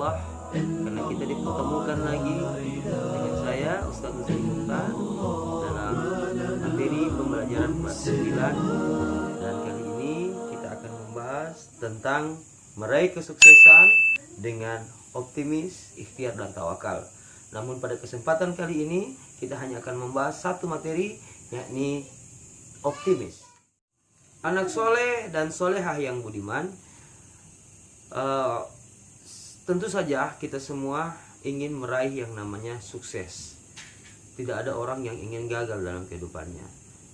Allah, karena kita dipertemukan lagi dengan saya Ustaz Nuzul Mukhtar dalam materi pembelajaran kelas 9. Dan kali ini kita akan membahas tentang meraih kesuksesan dengan optimis, ikhtiar dan tawakal. Namun pada kesempatan kali ini kita hanya akan membahas satu materi, yakni optimis. Anak soleh dan solehah yang budiman, tentu saja kita semua ingin meraih yang namanya sukses. Tidak ada orang yang ingin gagal dalam kehidupannya.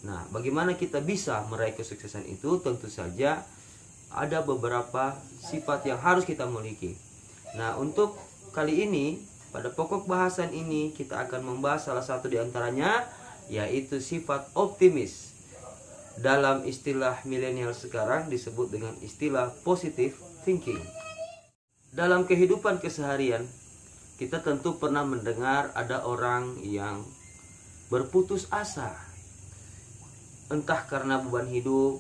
Nah, bagaimana kita bisa meraih kesuksesan itu? Tentu saja ada beberapa sifat yang harus kita miliki. Nah, untuk kali ini, pada pokok bahasan ini kita akan membahas salah satu di antaranya, yaitu sifat optimis. Dalam istilah milenial sekarang disebut dengan istilah positive thinking. Dalam kehidupan keseharian, kita tentu pernah mendengar ada orang yang berputus asa. Entah karena beban hidup,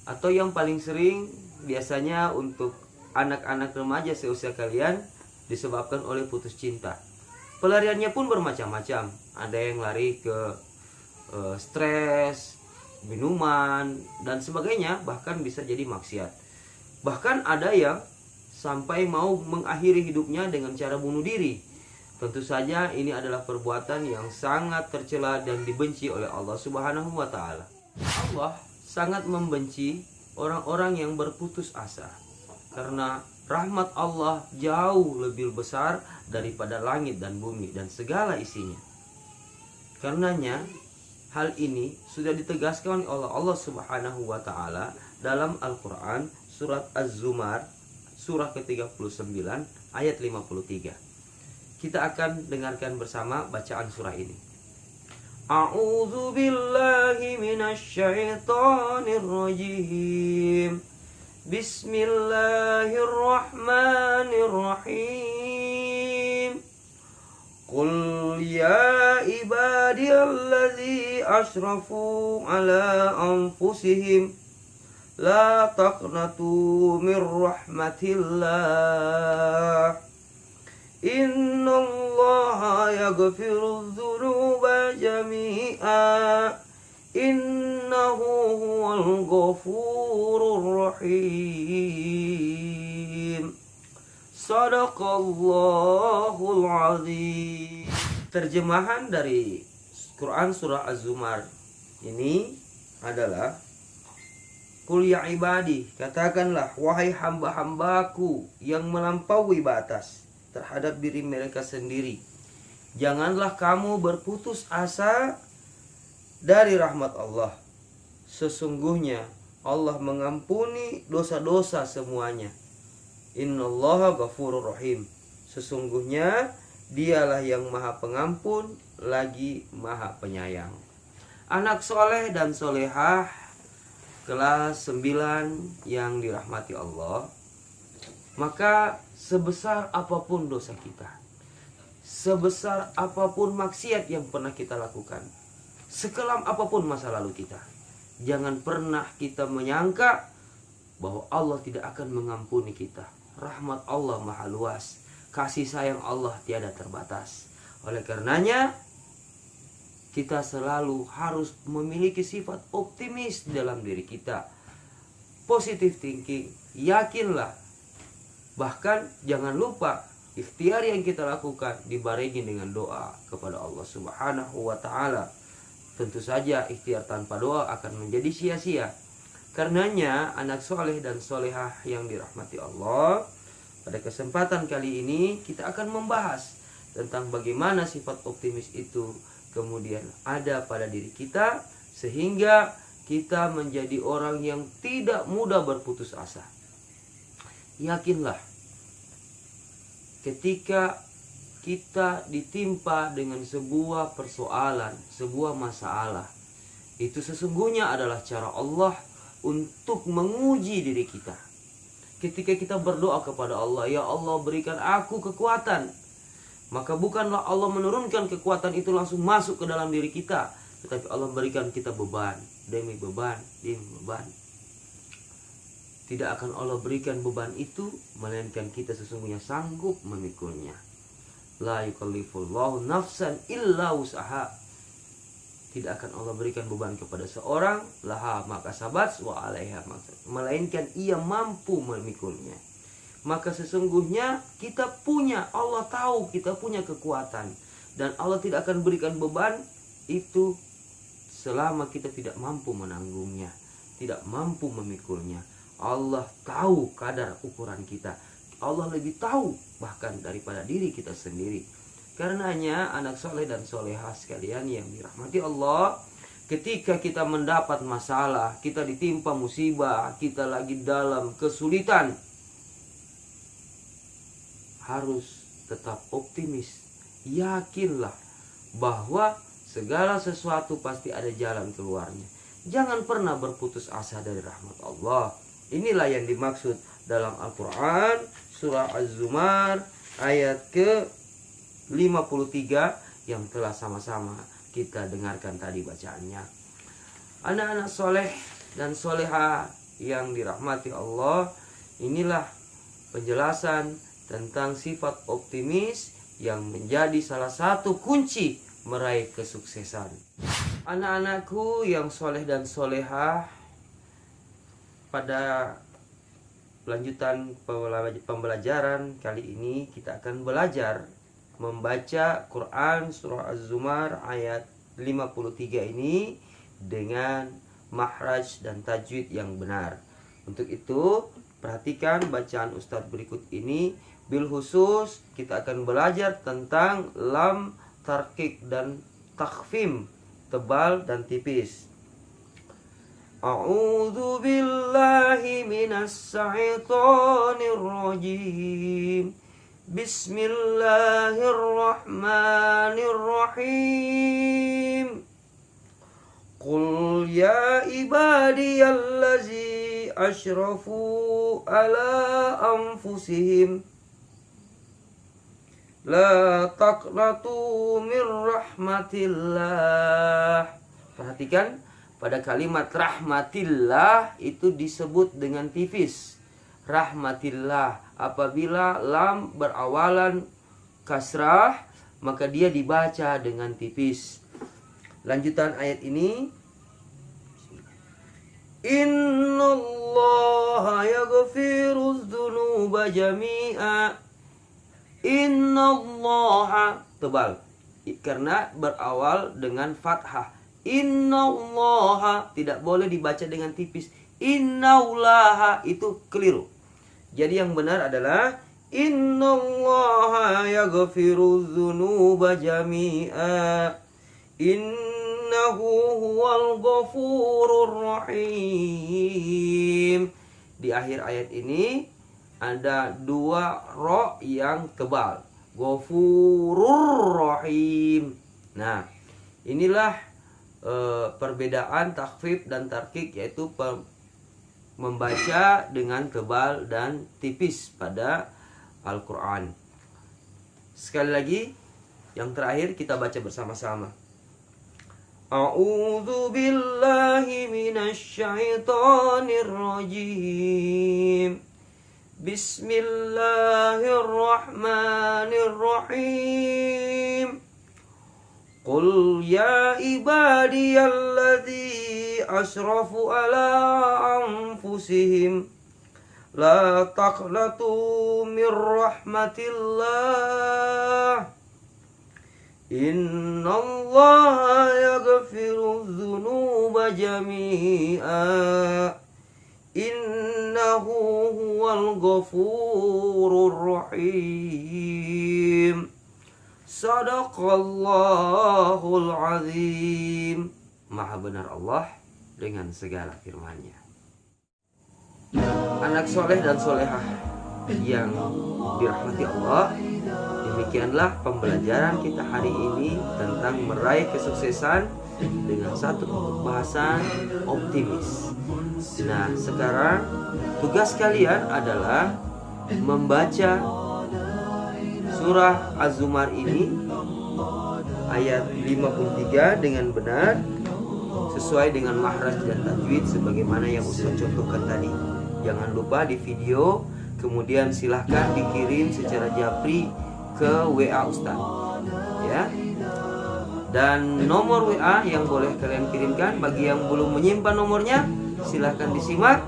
atau yang paling sering biasanya untuk anak-anak remaja seusia kalian disebabkan oleh putus cinta. Pelariannya pun bermacam-macam. Ada yang lari ke stres, minuman, dan sebagainya, bahkan bisa jadi maksiat. Bahkan ada yang sampai mau mengakhiri hidupnya dengan cara bunuh diri. Tentu saja ini adalah perbuatan yang sangat tercela dan dibenci oleh Allah Subhanahu wa Ta'ala. Allah sangat membenci orang-orang yang berputus asa, karena rahmat Allah jauh lebih besar daripada langit dan bumi dan segala isinya. Karenanya hal ini sudah ditegaskan oleh Allah Subhanahu wa Ta'ala dalam Al-Quran surat Az-Zumar surah ke-39 ayat 53. Kita akan dengarkan bersama bacaan surah ini. A'udzu billahi minasyaitonir rajim. Bismillahirrahmanirrahim. Qul ya ibadiyalladzi asrafu ala anfusihim la taqnatu mir rahmatillah. Innallaha yaghfiru dzunuba jami'a. Innahu huwal ghafurur rahim. Shadaqallahul azim. Terjemahan dari Quran surah Az-Zumar ini adalah, Qul ya ibadi, katakanlah wahai hamba-hambaku yang melampaui batas terhadap diri mereka sendiri, janganlah kamu berputus asa dari rahmat Allah. Sesungguhnya Allah mengampuni dosa-dosa semuanya. Innallaha ghafurur rahim. Sesungguhnya Dialah yang Maha Pengampun lagi Maha Penyayang. Anak soleh dan solehah kelas 9 yang dirahmati Allah, maka sebesar apapun dosa kita, sebesar apapun maksiat yang pernah kita lakukan, sekelam apapun masa lalu kita, jangan pernah kita menyangka bahwa Allah tidak akan mengampuni kita. Rahmat Allah maha luas, kasih sayang Allah tiada terbatas. Oleh karenanya kita selalu harus memiliki sifat optimis dalam diri kita. Positive thinking, yakinlah. Bahkan jangan lupa ikhtiar yang kita lakukan dibarengi dengan doa kepada Allah Subhanahu wa Ta'ala. Tentu saja ikhtiar tanpa doa akan menjadi sia-sia. Karenanya anak soleh dan solehah yang dirahmati Allah, pada kesempatan kali ini kita akan membahas tentang bagaimana sifat optimis itu kemudian ada pada diri kita, sehingga kita menjadi orang yang tidak mudah berputus asa. Yakinlah, ketika kita ditimpa dengan sebuah persoalan, sebuah masalah, itu sesungguhnya adalah cara Allah untuk menguji diri kita. Ketika kita berdoa kepada Allah, ya Allah berikan aku kekuatan, maka bukanlah Allah menurunkan kekuatan itu langsung masuk ke dalam diri kita, tetapi Allah berikan kita beban demi beban demi beban. tidak akan Allah berikan beban itu, melainkan kita sesungguhnya sanggup memikulnya. La yukallifullahu nafsan illa wus'aha. Tidak akan Allah berikan beban kepada seorang, laha maka sabat wa alaiha, melainkan ia mampu memikulnya. Maka sesungguhnya kita punya, Allah tahu kita punya kekuatan, dan Allah tidak akan berikan beban itu selama kita tidak mampu menanggungnya, tidak mampu memikulnya. Allah tahu kadar ukuran kita. Allah lebih tahu bahkan daripada diri kita sendiri. Karenanya anak soleh dan solehah sekalian yang dirahmati Allah, ketika kita mendapat masalah, kita ditimpa musibah, kita lagi dalam kesulitan, harus tetap optimis. Yakinlah bahwa segala sesuatu pasti ada jalan keluarnya. Jangan pernah berputus asa dari rahmat Allah. Inilah yang dimaksud dalam Al-Quran surah Az-Zumar ayat ke-53 yang telah sama-sama kita dengarkan tadi bacaannya. Anak-anak soleh dan soleha yang dirahmati Allah, inilah penjelasan tentang sifat optimis yang menjadi salah satu kunci meraih kesuksesan. Anak-anakku yang soleh dan soleha, pada lanjutan pembelajaran kali ini kita akan belajar membaca Quran surah Az-Zumar ayat 53 ini dengan makhraj dan tajwid yang benar. Untuk itu perhatikan bacaan Ustadz berikut ini. Bil khusus kita akan belajar tentang lam, tarqiq dan takhfim, tebal dan tipis. A'udzu billahi minas syaitonir rajim. Bismillahirrahmanirrahim. Qul ya ibadiyallazi asyrafu ala anfusihim la taqnatu mir rahmatillah. Perhatikan, pada kalimat rahmatillah itu disebut dengan tipis. Rahmatillah, apabila lam berawalan kasrah, maka dia dibaca dengan tipis. Lanjutan ayat ini, Innallaha yaghfirudz dzunuba jami'a. Innallaha, tebal karena berawal dengan fathah. Innallaha tidak boleh dibaca dengan tipis. Innallaha itu keliru. Jadi yang benar adalah Innallaha yaghfirudz dzunuba jami'a. Innahu huwal ghafurur rahim. Di akhir ayat ini ada dua ro yang tebal. Ghafurur rahim. Nah, inilah perbedaan takhfif dan tarqiq, yaitu membaca dengan tebal dan tipis pada Al-Quran. Sekali lagi, yang terakhir kita baca bersama-sama. A'udzu billahi minasy syaithanir rajim. Bismillahirrahmanirrahim. Qul ya ibadiyalladzi asrafu ala anfusihim la taqnatu mir rahmatillah. Innallaha yaghfirudz dzunuba jami'a. Innahu huwal ghafurur rahim. Sadaqallahul azim. Maha benar Allah dengan segala firman-Nya. Anak soleh dan solehah yang dirahmati Allah, demikianlah pembelajaran kita hari ini tentang meraih kesuksesan dengan satu bahasan optimis. Nah, sekarang tugas kalian adalah membaca surah Az-Zumar ini ayat 53 dengan benar sesuai dengan makhraj dan tajwid sebagaimana yang Ustaz contohkan tadi. jangan lupa di video, kemudian silahkan dikirim secara japri ke WA Ustadz ya. Dan nomor WA yang boleh kalian kirimkan, bagi yang belum menyimpan nomornya, silahkan disimak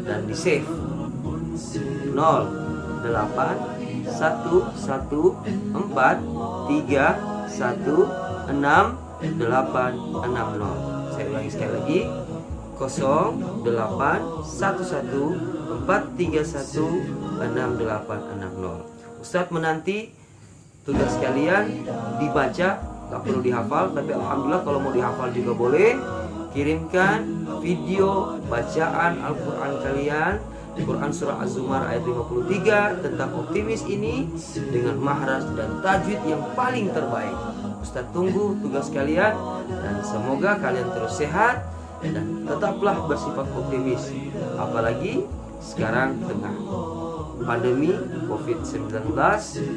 dan di save. 081143168860. Saya ulangi sekali lagi, 08143143168860. Ustadz menanti tugas kalian dibaca, gak perlu dihafal, tapi alhamdulillah kalau mau dihafal juga boleh. Kirimkan video bacaan Al-Quran kalian, Quran surah Az-Zumar ayat 53 tentang optimis ini dengan mahraj dan tajwid yang paling terbaik. Ustadz tunggu tugas kalian, dan semoga kalian terus sehat dan tetaplah bersifat optimis. Apalagi sekarang tengah pandemi COVID-19,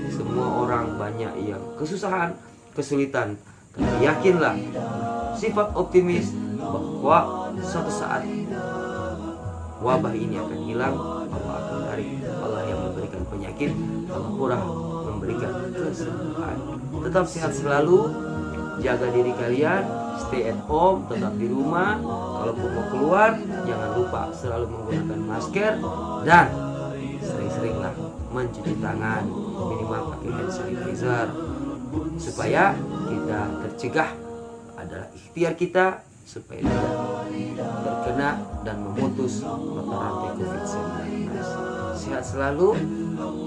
semua orang banyak yang kesusahan, kesulitan. Tapi yakinlah, sifat optimis bahwa suatu saat wabah ini akan hilang. Allah akan tarik. Allah yang memberikan penyakit, Allah pula memberikan kesembuhan. Tetap sehat selalu, jaga diri kalian, stay at home, tetap di rumah. Kalaupun mau keluar, jangan lupa selalu menggunakan masker dan sering-seringlah mencuci tangan, minimal pakai hand sanitizer, supaya kita tercegah. Adalah ikhtiar kita supaya tidak terkena dan memutus mata rantai COVID-19. Sehat selalu,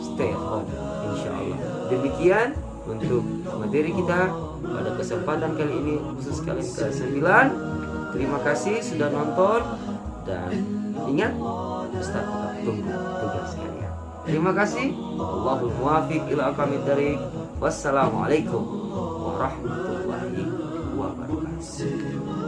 stay at home, insya Allah. Demikian untuk materi kita pada kesempatan kali ini, khusus kalian ke-9. Terima kasih sudah nonton, dan ingat, Ustaz tetap tunggu tugas kalian. Terima kasih. Wallahul muwaffiq ila aqwamit thoriq. Wassalamualaikum warahmatullahi wabarakatuh.